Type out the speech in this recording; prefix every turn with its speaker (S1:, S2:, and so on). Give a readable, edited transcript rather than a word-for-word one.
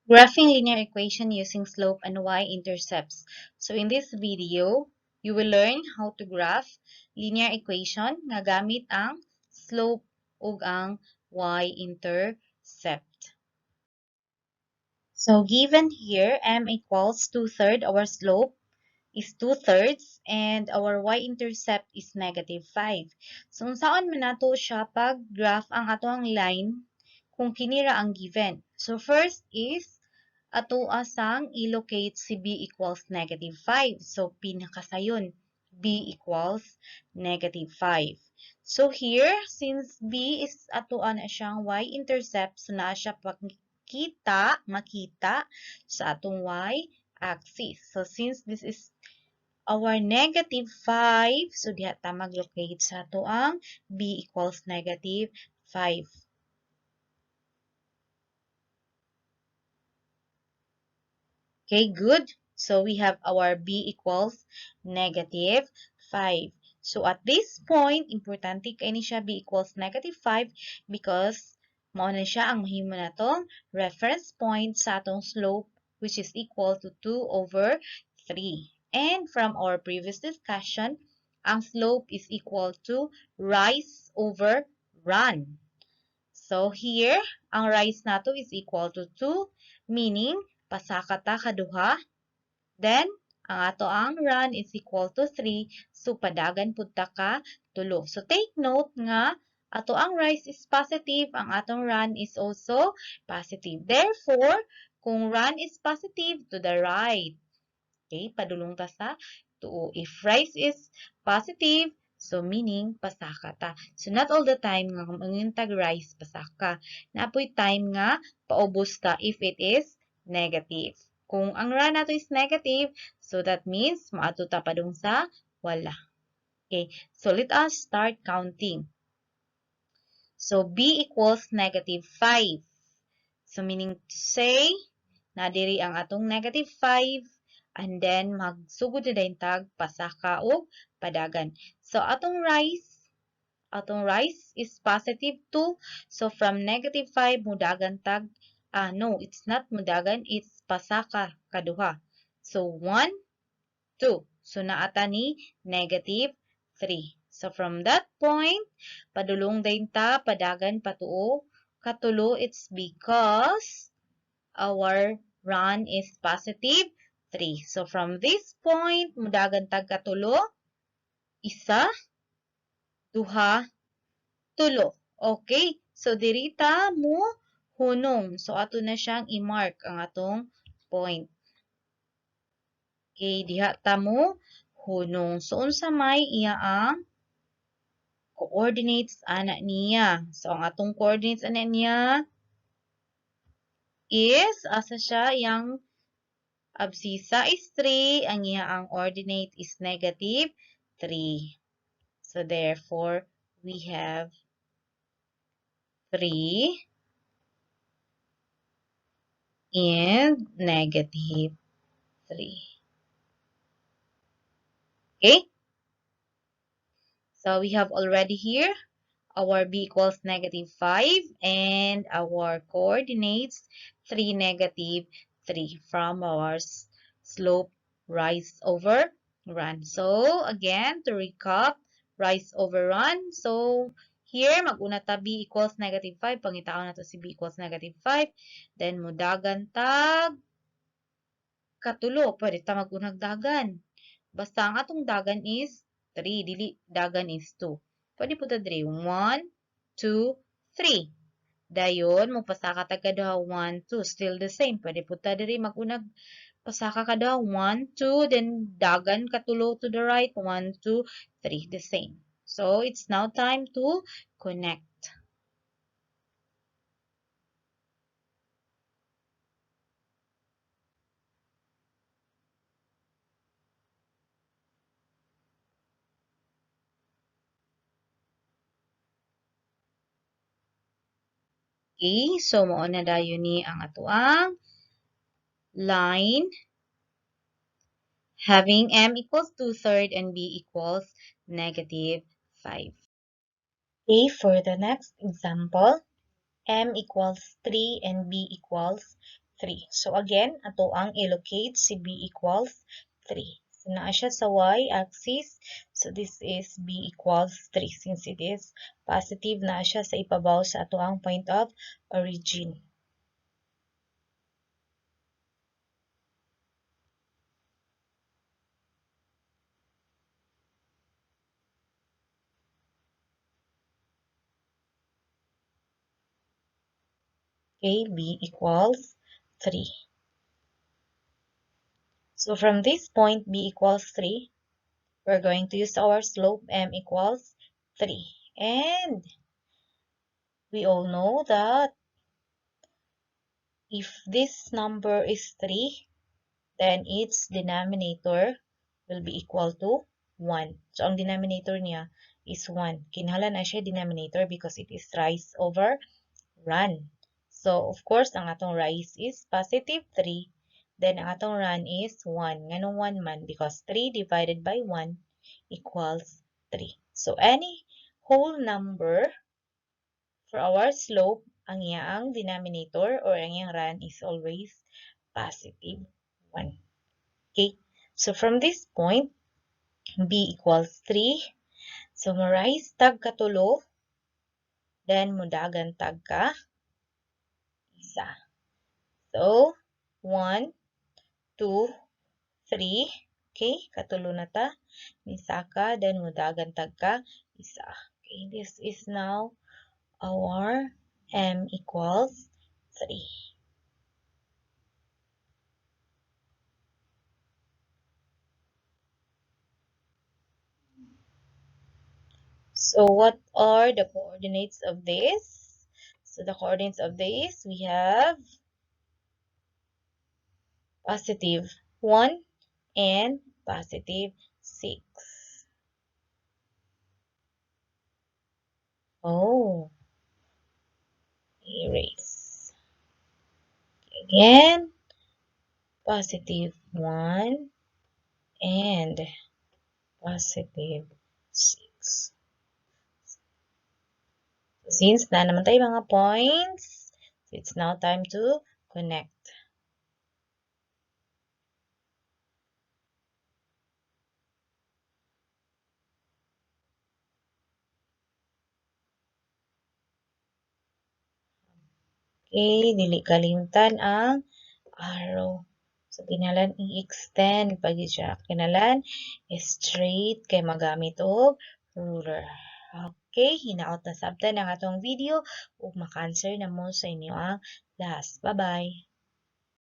S1: Graphing linear equation using slope and y-intercepts. So in this video, you will learn how to graph linear equation nga gamit ang slope ug ang y-intercept. So given here, m equals 2/3, our slope is 2/3 and our y-intercept is -5. So unsaon man nato siya pag graph ang ato ang line kung kinira ang given. So first is ato asang i-locate si b equals -5. So pinakasayon, b equals -5. So here, since b is atoan na siyang y-intercept, so naa siya makita sa atong y-axis. So since this is our -5, so diha ta mag-locate sa ato ang b equals -5. Okay, good. So we have our b equals -5. So at this point, importante kay ni siya b equals -5 because mao na siya ang mahimo natong reference point sa atong slope, which is equal to 2/3. And from our previous discussion, ang slope is equal to rise over run. So here, ang rise nato is equal to 2, meaning pasaka ta kaduha. Then, ang ato ang run is equal to 3, so padagan pud ta ka tulo. So take note nga ato ang rise is positive, ang atong run is also positive. Therefore, kung run is positive, to the right. Okay, padulong ta sa tuo. If rise is positive, so meaning pasaka ta. So not all the time nga mangintag rise pasaka. Naapoy time nga paubos ta if it is negative. Kung ang run nato is negative, so that means maato ta padung sa wala. Okay, so let us start counting. So b equals -5. So meaning to say, na diri ang atong -5 and then magsugod na dayon tag pasaka o padagan. So atong rise is positive 2. So from -5 mudagan tag no, it's not mudagan, it's pasaka kaduha. So 1, 2. So naata ni -3. So from that point, padulong dayon ta padagan patuo katulo, it's because our run is positive 3. So from this point, mudagan tag katulo, isa, duha, tulo. Okay, so dirita mo hunong. So ato na siyang i-mark ang atong point. Okay, diha ta mo hunong. So unsa may iya ang coordinates ana niya. So ang atong coordinates ana niya is asa siya yang abscissa is 3, ang iyang ordinate is -3. So therefore, we have 3 and -3. Okay? So we have already here our b equals -5 and our coordinates 3, -3 from our slope rise over run. So again, to recap, rise over run. So here, mag-una ta b equals -5. Pangitaon na to si b equals -5. Then mudagan tag katulo. Pwede ta mag-unag dagan. Basta ang atong dagan is 3. Dili dagan is 2. Pwede po ta diri 1, 2, 3. Dayon, magpasaka ta kada 1, 2. Still the same. Pwede po ta diri mag-unag pasaka kada 1, 2. Then dagan katulo to the right. 1, 2, 3. The same. So, it's now time to connect. Okay, so mao na dayon ni ang atoang line having m equals 2/3 and b equals -5. Okay, for the next example, m equals 3 and b equals 3. So again, ato ang i-locate si b equals 3. So naa siya sa y-axis. So this is b equals 3 since it is positive na siya sa ibabaw sa ato ang point of origin. Okay, b equals 3. So from this point, b equals 3, we're going to use our slope m equals 3. And we all know that if this number is 3, then its denominator will be equal to 1. So ang denominator niya is 1. Kinahanglan na siya denominator because it is rise over run. So, of course, ang atong rise is positive 3. Then, ang atong run is 1. Nganong 1 man? Because 3 divided by 1 equals 3. So, any whole number for our slope, ang iyang denominator or ang iyang run is always positive 1. Okay? So, from this point, b equals 3. So, ma-rise tag katulo, then mudagan tag ka isa. So, 1, 2, 3. Okay, katulo na ta. Misaka, then mudagan tagka isa. Okay, this is now our m equals 3. So, what are the coordinates of this? So, the coordinates of this, we have positive 1 and positive 6. Oh, erase. Again, positive 1 and positive 6. So, since na naman tayo mga points, so it's now time to connect. Okay, dili kalimtan ang arrow. So, kinalan i-extend pag siya. Kinalan straight kay magamit og ruler. Okay, hinaot na sabta ng atong video ug maka-answer na mo sa inyo ang last. Bye-bye!